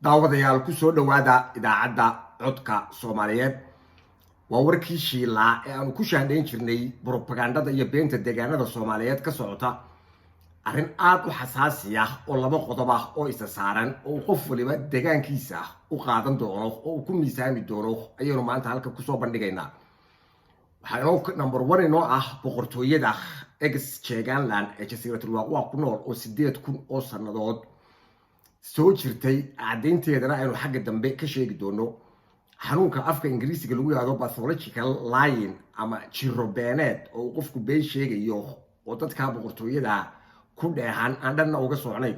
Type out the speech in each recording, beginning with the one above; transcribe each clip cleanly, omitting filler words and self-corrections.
daawadayaal ku soo dhawaada idaacadda codka Soomaaliyeed waa warkii shiilaa ee aanu ku shaandhayn jirnay propagandada iyo beenta deegaanada Soomaaliyeed ka socota arrin aad u xasaasi ah oo laba qodob ah oo isa saaran oo qof waliba deegaankiisa u qaadan doono oo ku miisaami doono ayaynu maanta halka ku soo bandhigaynaa waxaa number 1 inoo ah boqortooyada East-Jhelgaland ee Jasiiratul Waaqwa ku nool oo 8,000 oo sannadood soo jirtay caddeynteedana aynu xagga dambe ka sheegi doono xanuunka afka Ingiriisiga lagu yiraahdo pathological lying ama jiro beeneed oo qofku been sheegayo oo dadka boqortooyada ku dheehan aan dhanna uga socnay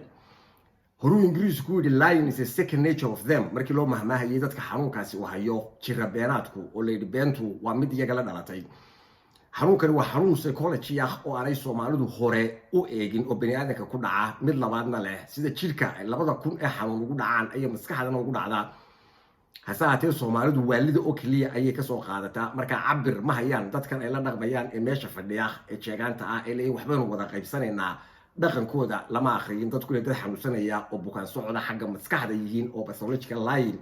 horuu Ingiriisku yidhi lying is a second nature of them markii loo mahmaahayay dadka xanuunkaasi uu hayo jiro beenaadku oo leeyahay beentu waa mid iyaga la dhalatay xanuunkani waa xanuun psychology ah oo aanay Soomaalidu hore u eegin oo bani'aadamka ku dhaca mid labaadna leh sida jirka ay 2,000 ee xanuun ugu dhacaan ay maskaxdana ugu dhacdaa hasaatee Soomaalidu waalida oo kaliya ayay ka soo qaadataa marka cabir ma hayaan dadkan ay la dhaqmayaan ee meesha fadhiya ee jeegaanta ah ee leeyahay waxbaynu wada qaybsanaynaa dhaqankooda lama akhriyin dadku dad xanuunsanaya oo bukaan socda xagga maskaxda yihiin oo pathological lying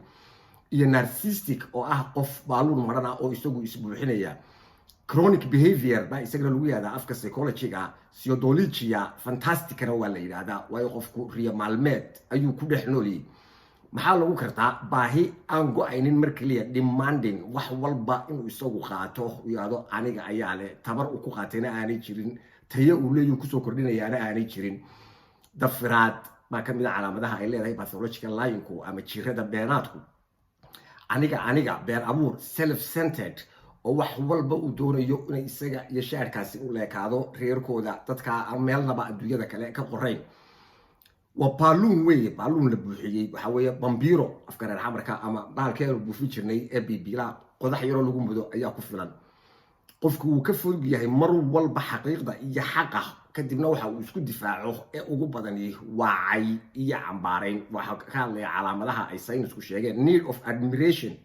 iyo narcissistic oo ah qof baaluun marana oo isagu isbuuxinaya chronic behavior ba isagana lagu yiraahdaa afka psychology-ga pseudologia fantasticana waa la yiraahdaa waayo qofku riya maalmeed ayuu ku dhex nooliyay maxaa lagu kartaa baahi aan go'aynin markaliya demanding wax walba inuu isagu qaato yiraahdo aniga ayaa leh tabar uu ku qaatayna aanay jirin tayo uu leeyahay ku soo kordhinayaana aanay jirin dafiraad ma kamid ah calaamadaha ay leedahay pathological lying-ku ama jirada beenaadku aniga been abuur self-centered oo wax walba uu doonayo inay isaga iyo shaarkaasi u leekaado reerkooda dadka meelnaba adduunyada kale ka qorayn waa baaluun la buuxiyey waxa weeye bambiro afka reer xamarka ama baalkeenu buufin jirnay ee bibila qodax yaro lagu mudo ayaa ku filan qofku uu ka fog yahay mar walba xaqiiqda iyo xaqa kadibna waxa uu isku difaaco ee ugu badan waacay iyo cambaarayn waxa ka hadlaya calaamadaha ay saynisku sheegeen need of admiration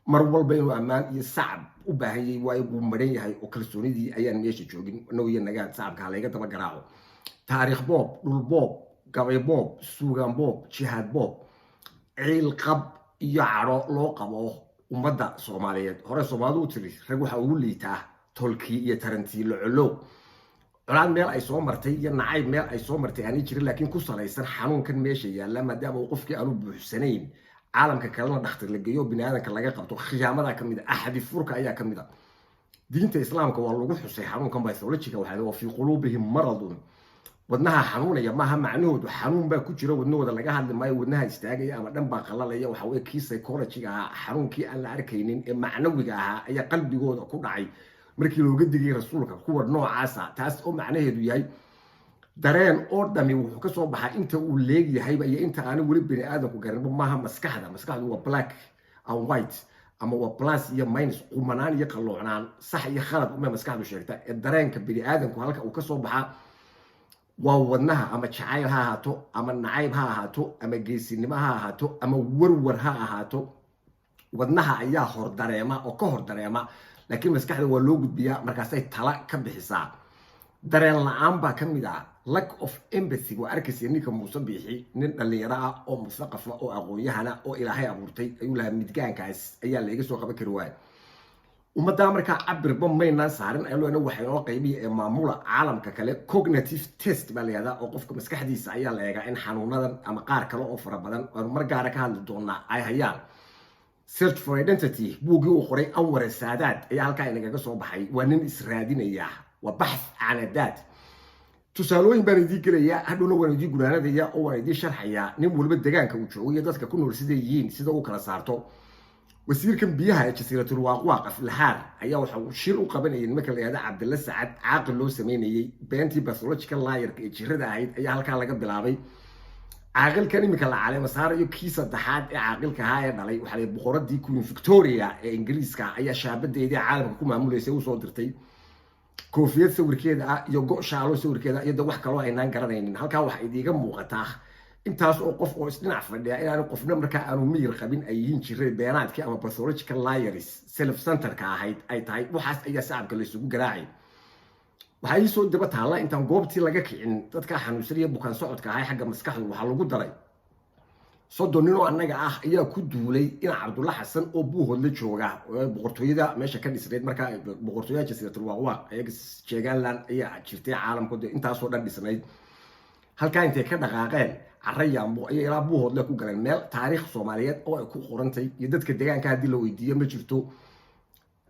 mar walba inuu ammaan iyo sacab u baahan yahay waa uu maran yahay oo kalsoonidii ayaan meesha joogin nooyo nagaan sacabka laga daba garaaco taariikh boob dhul boob gabay boob suugaan boob jihaad boob ciil qab iyo caro loo qabo ummadda Soomaaliyeed hore Soomaalidu tiri rag waxa ugu liitaa tolkii iyo tarantii locolow colaad meel ay soo martay iyo nacayb meel ay soo martay aanay jirin laakiin ku salaysan xanuunkan meesha yaala maadaama uu qofkii aanu buuxsanayn caalamka kalena dhakhtar la geeyo bini'aadamka laga qabto khiyaamada kamid ah ahadi furka ayaa kamid ah diinta islaamka waa lagu xusay xanuunkan pathologiga waxa fi qulubihim maradun wadnaha xanuunaya maaha macnuhu xanuun baa ku jira wadnahooda laga hadli maayo wadnaha istaagaya ama dhan baa qalalaya waxa weeye kii psychology-ga xanuunkii aan la arkaynin ee macnawiga ah ayaa qalbigooda ku dhacay markii looga digay rasuulka kuwa noocaasa taas oo macnaheedu yahay dareen oo dhami wuxuu ka soo baxaa inta uu leeyahay iyo inta aan wali bini'aadamku garanba maaha maskaxdu waa black and white ama waa plus iyo minus qumanaan iyo qalloocnaan sax iyo khalad uma maskaxdu sheegta ee dareenka bini'aadamku halka uu ka soo baxaa waa wadnaha ama jacayl ha ahaato ama nacayb ha ahaato ama geesinimo ha ahaato ama warwar ha ahaato wadnaha ayaa hor dareema laakiin maskaxda waa loo gudbiyaa markaasay tala ka bixisaa dareen la'aan baa kamid ah lack of empathy waa arkaysa ninka Muuse Biixi nin dhalinyaro ah oo musaqaf oo aqoon-yahana oo Ilaahay abuurtay ayuu lahaa midgaankaas ayaa laga soo qaban kari waay ummadda marka cabirba mayna saarin ayloona waxay oo qaybiye ee maamula caalamka kale cognitive test baa leeyahay oo qofka maskaxdiisa ayaa la eegaa in xanuunadan ama qaar kale oo fara badan oo mar gaar ah ka hadli doona ay hayaan search for identity buugii uu qoray Anwar Saadaad ayaa halka inaga soo baxay waa nin israadinaya وبحث عن الذات tusaalooyin baan idin gelaya hadhowna waan idin gunaanadaya oo waan idin sharxaya nin walba deegaanka uu joogo iyo dadka ku nool sidee yihiin sida uu kala saarto wasiirkan biyaha ee Jasiiratul Waaqwa Aflahaar ayaa waxa uu shir u qabanayay marka la yiraahdo Cabdalla Sacad caaqil loo sameeyay beentii pathological lying ee jirada ahayd ayaa halka laga bilaabay caaqilkan imika la caleema saarayo kii saddexaad ee caaqilka ahaa ee dhalay waxa la boqoradii Queen Victoria ee Ingiriiska ayaa shaabadeedii caalamka ku maamuleysay u soo dirtay koofiyad sawirkeeda iyo go'shaalo sawirkeeda iyo wax kale oo aynaan garanaynin halka wax idiga muuqata intaas oo qof oo isdhinac fadhiya inaan qofna marka aanu miyir qabin ay yihiin jiray beenaadkii ama pathological liars self centered-ka ahayd ay tahay waxaas ayaa shacabka la isugu garaacay waxay soo daba taala intaan goobtii laga kicin dadka xanuunsan iyo bukaan socodka ahay xagga maskaxdu waxa lagu daray soddon nin oo annaga ah ayaa ku duulay in cabdulla xasan oo buuhoodla jooga boqortooyada meesha ka dhisnayd markaa boqortooyada jasiiratul waaqwaaq ayaga jeegaanland ayaa jirtay caalamku intaasoo dhan dhisnayd halkaa intay ka dhaqaaqeen carayambo ayay ilaa buuhoodle ku galeen meel taariikh soomaaliyeed oo ay ku qorantay iyo dadka deegaanka haddii la weydiiyo ma jirto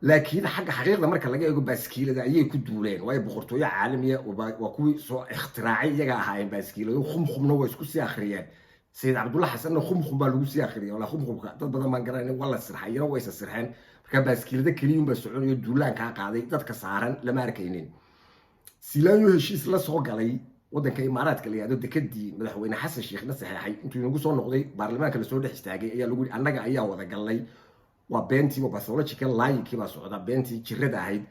laakiin xagga xaqiiqda marka laga eego baaskiilada ayay ku duuleen waayo boqortooyo caalamiya waa kuwii soo ikhtiraacay iyaga ahaayeen baaskiilado khumkhumna waa isku sii akhriyeen sayid cabdulla xasanna khumkhum baa lagu sii akhriyay walaa khumkhumka dad badan baan garanay waa la sirxay iyana waa isa sirxeen markaa baaskiilada keliyuunbaa soconayo duulaankaa qaaday dadka saaran lama arkaynin silaanyo heshiis la soo galay waddanka imaaraadka la yihahdo dekadii madaxweyne xasan sheekhna saxeexay intuu inagu soo noqday baarlamaanka lasoo dhex istaagay ayaa lagu yidhi annaga ayaa wada galnay waa beentii waa pathological lyingkii baa socda beentii jirada ahayd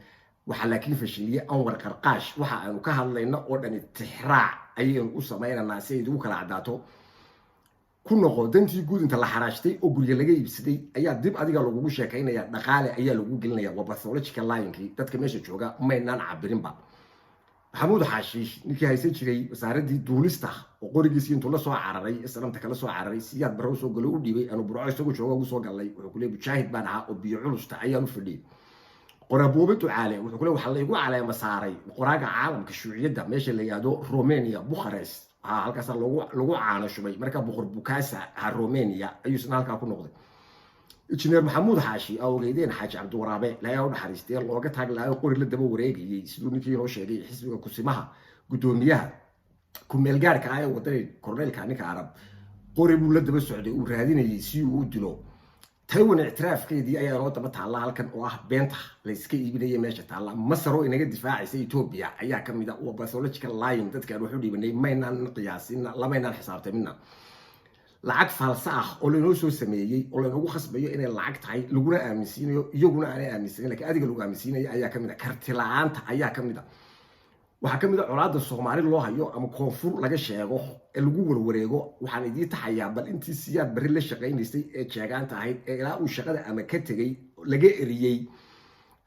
waxaa laakiin fashiliyey anwar qarqaash waxa aanu ka hadlayno oo dhani tixraac ayaynu u samaynaynaa si ay idigu kala caddaato ku noqo dantii guud inta la xaraashtay oo gurya laga iibsaday ayaa dib adiga lagugu sheekaynaya dhaqaale ayaa lagu gelinaya waa pathological lyingkii dadka meesha jooga maynaan cabirinba maxamuud xaashiish ninkii haysan jiray wasaaradii duulista oo qorigiisii intuu la soo cararay islamta kala soo cararay siyaad barrow soo galo u dhiibay aanu burco isagoo jooga ugu soo galnay wuxuu ku leeyahay mujaahid baan ahaa oo biyo culusta ayaan u fadhiyay qoraabuube ducaale wuxuu ku leeyahay waxaa laygu caleema saaray qoraaga caalamka shuuciyadda meesha la yihahdo Romania Bucharest halkaasaa lagu caano shubay markaa boqor bukaasa Romania ayuusna halkaa ku noqday injineer maxamuud xaashi awgeedeen xaaji cabdiwaraabe laga u dhaxariistay looga taaglaayo qori la daba wareegayay sidoo ninkii inoo sheegay xisbiga kusimaha gudoomiyaha ku meel gaarka ah ee wadada korneelka ninka arab qori buu la daba socday uu raadinayay si uu u dilo Taiwan ictiraafkeedii ayaa noo daba taala halkan oo ah beenta la iska iibinayay meesha taala Masar oo inaga difaacaysa Ethiopia ayaa kamid ah oo pathological lying dadka wuxuu dhibanay maynaan qiyaasin lamaynan xisaabtamina lacag falsa ah oo loo soo sameeyay oo lagu khasbayo inay lacag tahay laguna aaminsiinayo iyaguna aanay aaminsan laakiin adiga lagu aaminsiinayo ayaa kamid ah karti la'aanta ayaa kamid ah waxa kamid ah colaadda Soomaali loo hayo ama koonfur laga sheego ee lagu warwareego waxaan idin taxayaa bal intii siyaad bari la shaqeynaysay ee jeegaanta ahayd ee ilaa uu shaqada ama ka tagay laga eriyay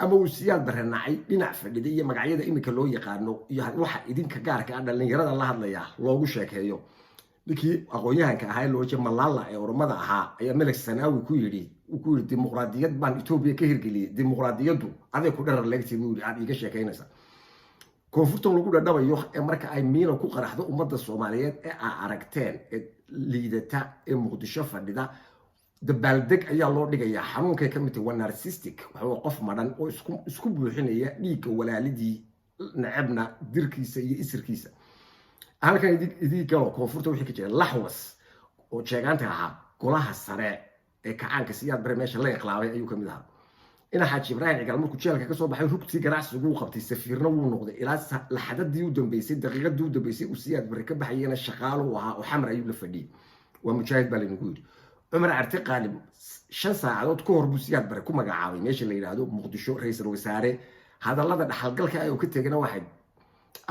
ama uu siyaad baranacay dhinac fadhiday iyo magacyada imika loo yaqaano iyo waxa idinka gaarka ah dhalinyarada la hadlaya loogu sheekeeyo ninkii aqoonyahanka ahaa loo jeedo Malala ee oromada ahaa ayaa Malik Sanaawi ku yiri dimuqraadiyad baan Itoobiya ka hirgeliyay dimuqraadiyadu aday ku dharar leegtay buu aad iga sheekeynaysa koonfurta lagu dhadhabayo ee marka ay miino ku qaraxdo ummadda Soomaaliyeed ee aragteen ee liidata ee Muqdisho fadhida dabaaldeg ayaa loo dhigayaa xanuunka ka mid ah narcissistic waxa qof madan oo isku buuxinaya dhiigga walaalidii nacabna dirkiisa iyo isirkiisa halkan idii galo koonfurta wixii ka jira laxwas oo jeegaanta ahaa golaha sare ee kacaanka siyaad bare meesha la iqlaabay ayuu kamid ahaa ina xaaji ibraahim cigal markuu jeelka ka soo baxay rugtii ganacsigu uu qabtay safiirna wuu noqday ilaa laxadadii u dambeysay daqiiqadii u dambeysay uu siyaad bare ka baxayna shaqaalo u ahaa oo xamar ayuu la fadhiyay waa mujaahid baa lagu yiri cumar arti qaalib 5 saacadood ka hor buu siyaad bare ku magacaabay meesha la yiraahdo Muqdisho ra'iisul wasaare hadallada dhaxalgalka ay ka tagana waxay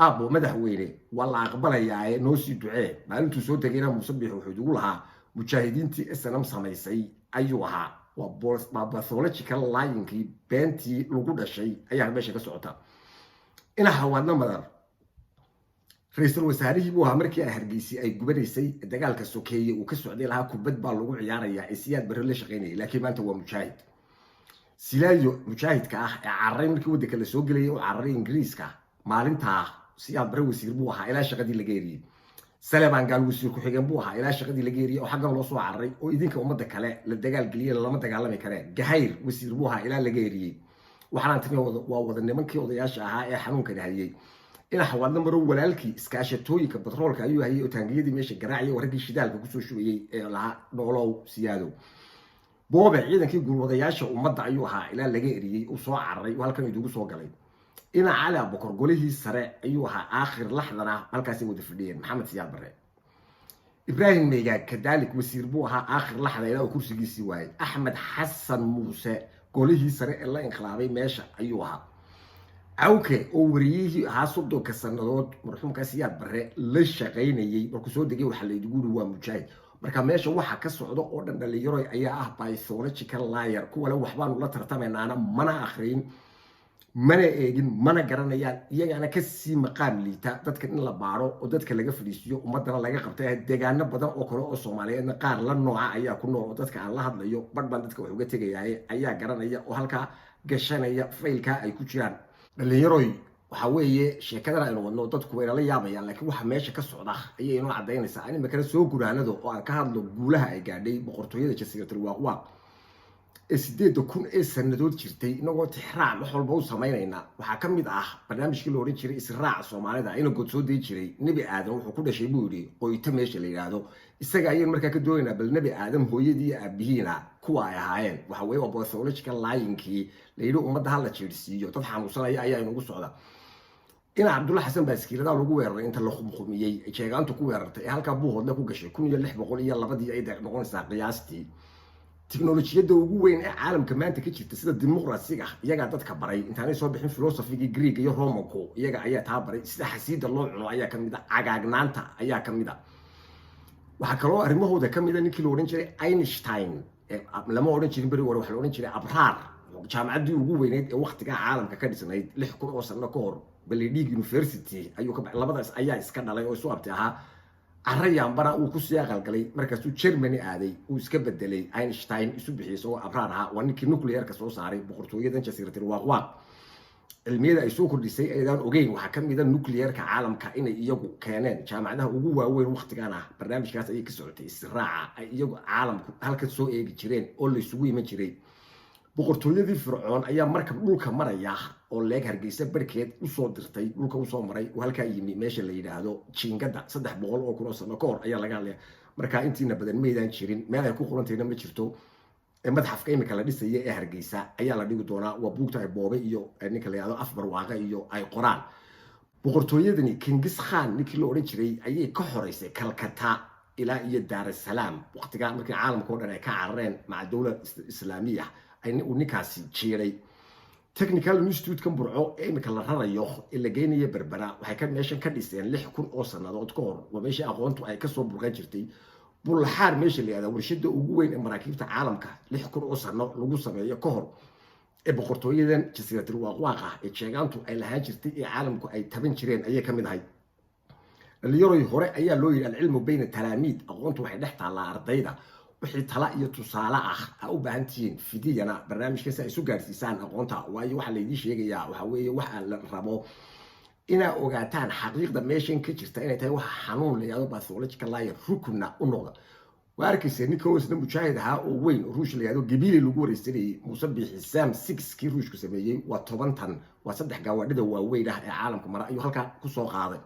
abo madaxweyne wala aqbalayaa noo sii ducee maalintuu soo tagayna musabix wuxuu ugu lahaa mujaahidiintii SNM samaysay ayuu ahaa waa pathological lyingkii beentii lagu dhashay ayaa meesha ka socota ina hawadna madar ra'iisul wasaarihii buu ahaa markii Hargeysa ay gubanaysay dagaalka sokeeye uu ka socday lahaa kubad baa lagu ciyaarayaa siyaad bare la shaqeynayay laakiin maanta waa mujaahid silaayo mujaahidka ah ee carray markii waddanka la soo galay oo carray Ingiriiska maalinta siyaad bare wasiir buu ahaa ilaa shaqadii laga yeeriyay Salebaan gaal wasiir ku xigeen buu ahaa ilaa shaqadii laga yeeriyay oo xaggan loo soo carray oo idinka ummadda kale la dagaal galiyay lama dagaalami kareen Gahayr wasiir buu ahaa ilaa laga yeeriyay waxaan tani waa wada nimankii odayaasha ahaa ee xanuunka hayay ina xawadna maro walaalkii iskaashatooyinka batroolka ayuu hayay oo taangiyadii meesha garaacay oo ragii shidaalka ku soo shubayay ee laha noolow siyaado boobe ciidankii gurwadayaasha ummadda ayuu ahaa ilaa laga eriyay oo soo carray halkan idugu soo galay ina cali abukar golihii sare ayuu ahaa aakhir laxdana halkaas ay wada fadhiyeen maxamed siyaad bare ibraahim meegaa kadalik wasiir buu ahaa aakhir laxda ilaa kursigiisii waayay axmed xasan muuse golihii sare ee la inqilaabay meesha ayuu ahaa awke oo wariyihii ahaa 30 sanadood marxuumka siyaad bare la shaqeynayay markuu soo degay waxa la idigu yiri waa mujaahid marka meesha waxa ka socdo oo dhan dhalinyaro ayaa ah pathological liar kuwa la waxbaan la tartamaynaa mana akhriin mana eegin mana garanayaan iyagana kasii maqaam liita dadka in la baaro oo dadka laga fadhiisiyo ummadana laga qabtay deegaano badan oo kale oo Soomaaliyeedna qaar la nooca ayaa ku nool oo dadka aan la hadlayo badban dadka wax uga tagayay ayaa garanaya oo halka gashanaya faylka ay ku jiraan dhalinyaroy waxa weeye sheekadana aynu wadno dadku way la yaabayaan laakiin waxa meesha ka socda ayay inoo cadeynaysaa anima kala soo guraanado oo aan ka hadlo guulaha ay gaadhay boqortooyada Jasiiratul Waaqwaaq sideed kun sanadood jirtay inagoo tixraac wax walba u sameynayna waxaa ka mid ah barnaamijkii la oran jiray Israac Soomaalida inuu god soo deey jiray Nabi Aadan wuxuu ku dhashay buu yiri qoyta meesha la yiraahdo isaga ayay markaa ka doonaynaa bal Nabi Aadan hooyadii aabihiina kuwa ay ahaayeen waxa weeye waa pathological lying-kii la yiri ummadda hal la jeedsiiyo dad xanuunsanaya ayaa inagu socda ina Cabdulla Xasan baaskiilada lagu weeraray inta la khumkhumiyay jeegaantu ku weerartay halka buu hodla ku gashay 1602 ay noqonaysaa qiyaastii teknolojiyada ugu weyn ee caalamka maanta ka jirta sida dimuqraasiga iyaga dadka baray intaanay soo bixin philosophy Greek iyo Romanku iyaga ayaa taa baray sida xasiida loo cuno ayaa kamid ah cagaagnaanta ayaa kamid ah waxa kale oo arrimahooda kamid ah ninkii la oran jiray Einstein lama oran jirin bari waxa la oran jiray Abraar jaamacadii ugu weyneed ee waqtiga caalamka ka dhisnayd 6,000 oo sano ka hor Ballidig University ayuu ka baxay labadaas ayaa iska dhalay oo soo abtay ahaa arayaan bara uu ku sii aqalgalay markaas uu Germany aaday uu iska bedelay Einstein isu bixiyay oo Abraar ahaa waa ninkii nuclear ka soo saaray boqortooyada Jasiiratul Waaqwaaq cilmiyada ay soo kordhisay ayaan ogeyn waxa kamid ah nuclear-ka caalamka inay iyagu keeneen jaamacadaha ugu waaweyn waqtigan ah barnaamijkaas ay ka socotay Israaca ay iyagu caalamku halka soo eegi jireen oo la isugu iman jiray boqortooyadii Fircoon ayaa markab dhulka maraya oo leeg Hargeysa barkeed u soo dirtay dhulka u soo maray oo halka yimi meesha la yiraahdo Jiingada 300 oo kun oo sano ka hor ayaa laga hadlay marka intiina badan meedan jirin meel ay ku qorantayna ma jirto madxafka imika la dhisay ee Hargeysa ayaa la dhigi doonaa waa buugta ay boobe iyo ninka la yiraahdo Afbar Waaqa iyo ay qoraan boqortooyadani Genghis Khan ninkii la oran jiray ayay ka horeysay Calcutta ilaa iyo Dar es Salaam waqtiga markii caalamka oo dhan ay ka carareen maca dawlad islaamiya ay ninkaasi jiray technical institute kan burco ee imika la rarayo ee la geenayo Berbera waxay ka meeshan ka dhiseen 6,000 oo sanadood ka hor waa meesha aqoontu ay ka soo burqan jirtay bulxaar meesha la yiraahdo warshada ugu weyn ee maraakiibta caalamka 6,000 oo sano lagu sameeyo ka hor ee boqortooyadan Jasiiratul Waaqwaaq ee jeegaantu ay lahaan jirtay ee caalamku ay taban jireen ayay ka mid ahay dhalinyaro hore ayaa loo yiri cilmu bayna talaamiid aqoontu waxay dhex taalaa ardayda wixii tala iyo tusaale ah u baahan tihiin fidiyana barnaamijkaas ay soo gaarsiisaan aqoonta waayo waxa la idin sheegayaa waxa weeye waxa la rabo ina ogaataan xaqiiqda meeshan ka jirta inay tahay wax xanuun leeyahay pathological liar rukuna u noqda waarkiisa Nicholasna mujaahid ahaa oo weyn ruush leeyahay Gabili lagu wareystay Muuse Biixisam 6 kii ruushku sameeyay waa 10 tan waa 3 gawaadhida waaweyn ah ee caalamka mara ayuu halka ku soo qaaday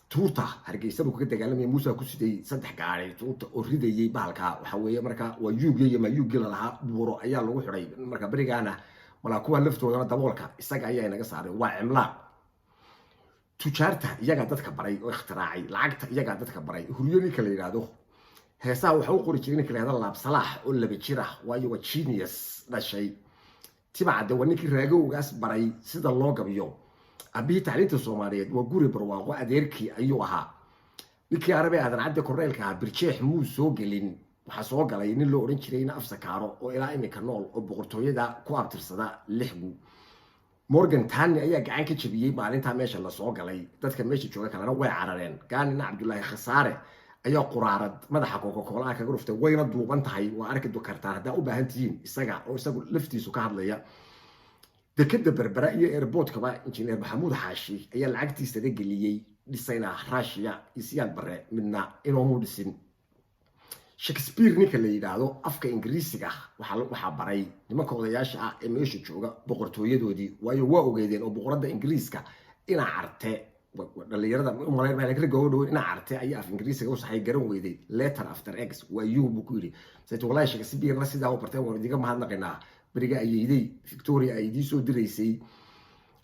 tuurta Hargeysa uu ka dagaalamay Muuse ku siday 3 gaari tuurta oo ridayay bahalka waxa weeye marka waa yuugay ma yuugay lahaa buuro ayaa lagu xiray marka barigaana wala kuwa laftooda daboolka isaga ayaa inaga saaray waa cimlaaq tujaarta iyaga dadka baray oo ikhtiraacay lacagta iyaga dadka baray huriyadii kala yiraahdo heesaa waxa uu qori jiray kala yiraahdo Laab Salaax oo laba jira waayo waa genius dhashay tibacada wanikii raagowgaas baray sida loo gabiyo abi tacliinta Soomaaliyeed waa guri barwaaqo adeerkii ayuu ahaa ninkii Arabi aadan cadde korneelka birjeex muu soo gelin waxa soo galay nin loo oran jiray Afsakaaro oo ilaa imika nool oo boqortooyada ku abtirsada 6 Morgan Tani ayaa gacan ka jabiyay maalinta meesha la soo galay dadka meesha jooga kalena way carareen gaanina Cabdullaahi Khasaare ayaa quraarad madaxa Coca-Cola kaga ruftay wayna duuban tahay waa arki kartaa hadaa u baahan tihiin isagu laftiisu ka hadlaya dekada Berbera iyo airportka ba injineer Maxamuud Xaashi ayaa lacagtiisa geliyay dhisayna Russia isiyaan bare midna inuu dhisin Shakespeare ninka la yiraahdo afka Ingiriisiga waxa baray nimanka odayaasha ah ee meesha jooga boqortooyadoodii waayo waa ogeedeen oo boqorada Ingiriiska ina carte dhalinyarada umaleyn baa laga gowdhow ina carte ayaa af Ingiriisiga u saxay garan weyday letter after x waa you bu ku yiri saytu walaasha Shakespeare sida uu bartay waan idiga mahadnaqaynaa bariga ayayday Victoria ay idii soo direysay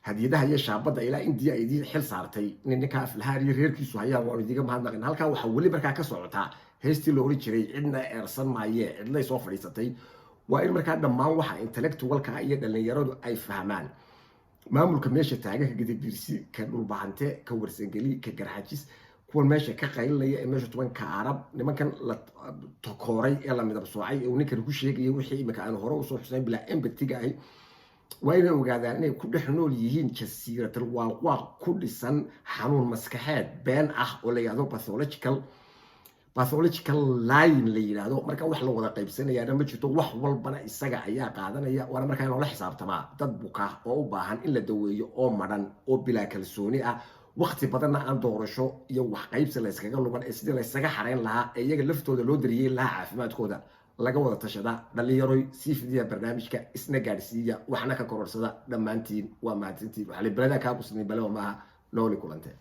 hadiyadaha iyo shaabada ilaa India ay idii xil saartay ninka aflahaari reerkiisu hayaan waan idiga mahadnaqaynaa halka waxa wali markaa ka socotaa heestii loo jiray cidna eersan maaye cidlay soo fadhiisatay waa in markaa dhammaan waxa intellectualka iyo dhalinyaradu ay fahmaan maamulka meesha taagan Gidibirsi ka dhulbaxante ka warsangeli ka garxajis kuwa meesha ka qaylaya ee meesha tobanka Arab nimankan la tokooray ee la midab soocay ee ninkan ku sheegay wixii imika aan hore u soo xuseen bila empathy ay wayna ogaadaan inay ku dhex nool yihiin jasiiratal waa ku dhisan xanuun maskaxeed been ah oo la yidhaahdo pathological line la yidhaahdo. marka wax la wada qaybsanayaana ma jirto, wax walbana isaga ayaa qaadanaya. waana markaa loola xisaabtamaa dad buka oo u baahan in la daweeyo oo madhan oo bilaa kalsooni ah, waqti badanna aan doorasho iyo wax qaybsi la yskaga lugan ee sidii la ysaga xarayn lahaa ee iyaga laftooda loo daryeeli lahaa caafimaadkooda laga wada tashada. dhalinyaroy sii fidiya barnaamijka, isna gaadhsiiya, waxna ka kororsada. dhammaantiin waa mahadsantiin. waxaa la balada kaa qusnay balewa maaha nooli kulantee.